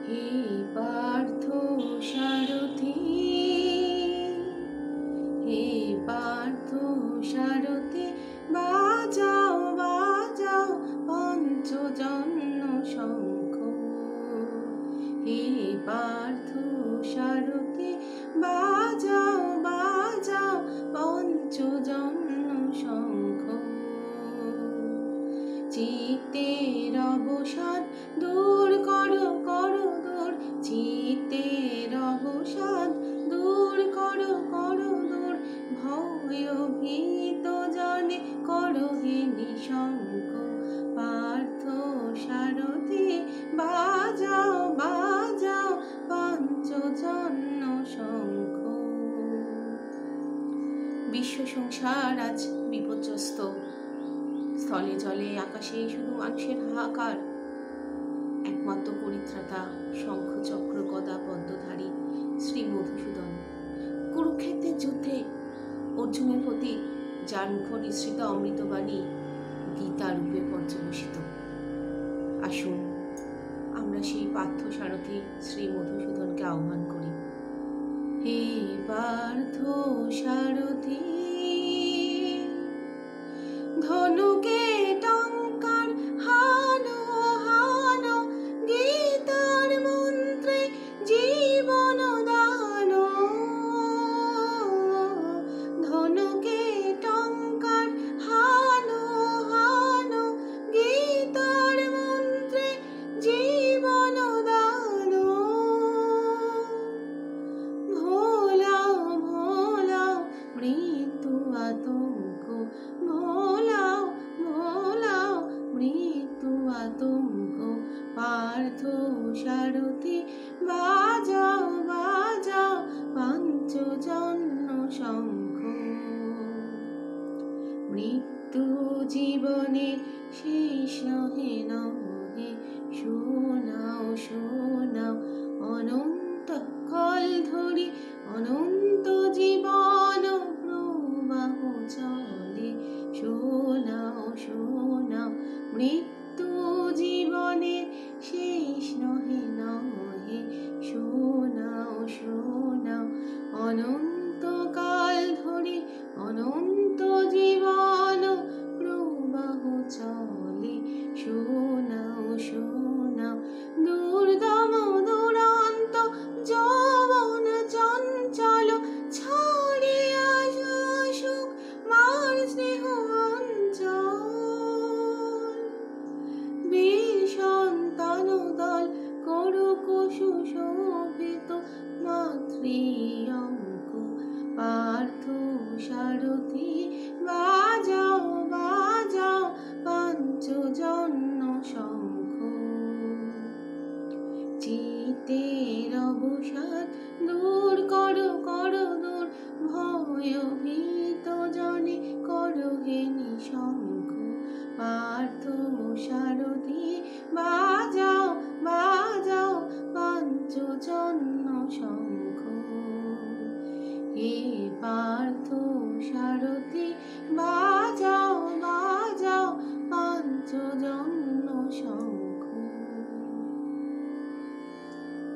হে পার্থ সারথি, হে পার্থ সারথি, বাজাও বাজাও পঞ্চজন্য শঙ্খ। হে পার্থ সারথি, বাজাও বাজাও পঞ্চজন্য শঙ্খ। চিত্তের অবসাদ দূর করো করো দূর, চিত্তের অবসাদ দূর করো করো দূর, ভয় ভীত জনে করো হে নিঃশঙ্ক। পার্থ সারথি, বাজাও বাজাও পঞ্চজন্য শঙ্খ। বিশ্ব সংসার আজ বিপর্যস্ত, স্থলে জলে আকাশে শুধু মানুষের হাহাকার। একমাত্র পরিত্রাতা শঙ্খ চক্র গদা পদ্মধারী শ্রী মধুসূদন কুরুক্ষেত্রের যুদ্ধে অর্জুনের প্রতি যার মুখ নিঃসৃত অমৃতবাণী গীতা রূপে পর্যবসিত। আসুন আমরা সেই পার্থ সারথি শ্রী মধুসূদনকে আহ্বান করি। হে পার্থ সারথি, ধনুকে টঙ্কার হানো হানো, গীতার মন্ত্রে জীবন দান। ধনুকে টঙ্কার হানো হানো, গীতার মন্ত্রে জীবন দান। ভোলাও ভোলাও মৃত্যু আতঙ্ক, ভোলাও ভোলাও মৃত্যু আতঙ্ক। পার্থ সারথি, বাজাও বাজাও পঞ্চজন্য শঙ্খ। মৃত্যু জীবনের শেষ নহে না,